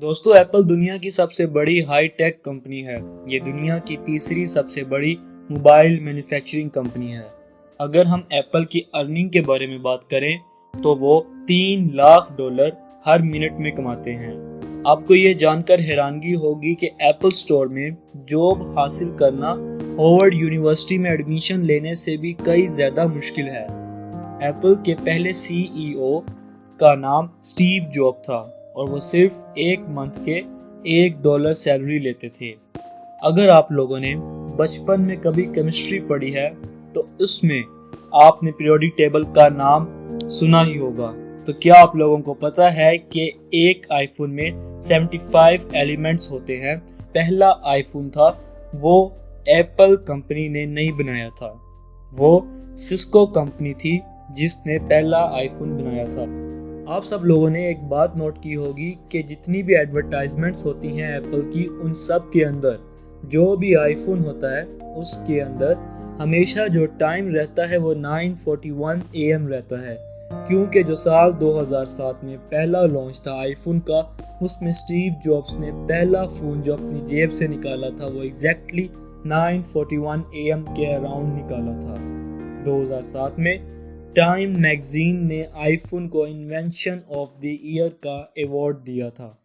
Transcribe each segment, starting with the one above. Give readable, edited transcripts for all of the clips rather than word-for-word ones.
दोस्तों, एप्पल दुनिया की सबसे बड़ी हाई टेक कंपनी है। ये दुनिया की तीसरी सबसे बड़ी मोबाइल मैन्युफैक्चरिंग कंपनी है। अगर हम एप्पल की अर्निंग के बारे में बात करें तो वो $3 लाख हर मिनट में कमाते हैं। आपको ये जानकर हैरानगी होगी कि एप्पल स्टोर में जॉब हासिल करना हार्वर्ड यूनिवर्सिटी में एडमिशन लेने से भी कई ज्यादा मुश्किल है। एप्पल के पहले CEO का नाम स्टीव जॉब था और वो सिर्फ एक मंथ के $1 सैलरी लेते थे। अगर आप लोगों ने बचपन में कभी केमिस्ट्री पढ़ी है तो उसमें आपने पीरियोडिक टेबल का नाम सुना ही होगा। तो क्या आप लोगों को पता है कि एक आईफोन में 75 एलिमेंट्स होते हैं? पहला आईफोन था वो एप्पल कंपनी ने नहीं बनाया था, वो सिस्को कंपनी थी जिसने पहला आईफोन बनाया था। आप सब लोगों ने एक बात नोट की होगी कि जितनी भी एडवर्टाइजमेंट्स होती हैं एप्पल की, उन सब के अंदर जो भी आईफोन होता है उसके अंदर हमेशा जो टाइम रहता है वो 9:41 AM रहता है, क्योंकि जो साल 2007 में पहला लॉन्च था आईफोन का, उसमें स्टीव जॉब्स ने पहला फ़ोन जो अपनी जेब से निकाला था वो एग्जैक्टली 9:41 AM के अराउंड निकाला था। 2007 में टाइम मैगजीन ने आईफोन को इन्वेंशन ऑफ द ईयर का अवार्ड दिया था।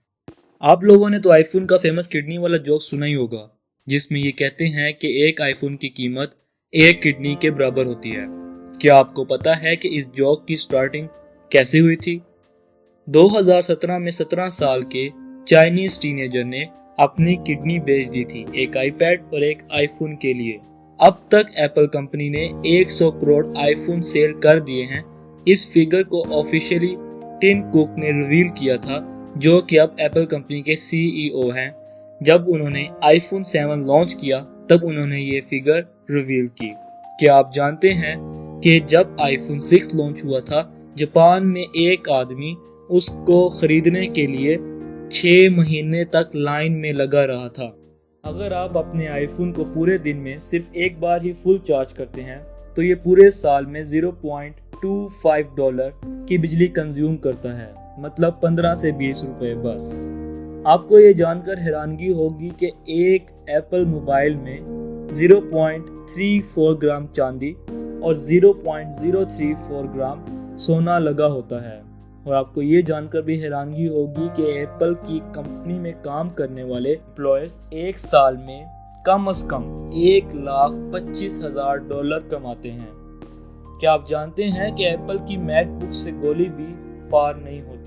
आप लोगों ने तो आईफोन का फेमस किडनी वाला जोक सुना ही होगा, जिसमें ये कहते हैं कि एक आईफोन की कीमत एक किडनी के बराबर होती है। क्या आपको पता है कि इस जोक की स्टार्टिंग कैसे हुई थी? 2017 में 17 साल के चाइनीज टीनेजर ने अपनी किडनी बेच दी थी एक आईपैड और एक आईफोन के लिए। अब तक एप्पल कंपनी ने 100 करोड़ आईफोन सेल कर दिए हैं। इस फिगर को ऑफिशियली टिम कुक ने रिवील किया था, जो कि अब एप्पल कंपनी के CEO हैं। जब उन्होंने आईफोन 7 लॉन्च किया तब उन्होंने ये फिगर रिवील की। क्या आप जानते हैं कि जब आईफोन 6 लॉन्च हुआ था, जापान में एक आदमी उसको खरीदने के लिए 6 महीने तक लाइन में लगा रहा था। अगर आप अपने आईफोन को पूरे दिन में सिर्फ एक बार ही फुल चार्ज करते हैं तो ये पूरे साल में $0.25 की बिजली कंज्यूम करता है, मतलब 15 से 20 रुपए बस। आपको ये जानकर हैरानगी होगी कि एक एप्पल मोबाइल में 0.34 ग्राम चांदी और 0.034 ग्राम सोना लगा होता है। और आपको ये जानकर भी हैरानगी होगी कि एप्पल की कंपनी में काम करने वाले एम्प्लॉयज एक साल में कम से कम $1,25,000 कमाते हैं। क्या आप जानते हैं कि एप्पल की मैकबुक से गोली भी पार नहीं होती?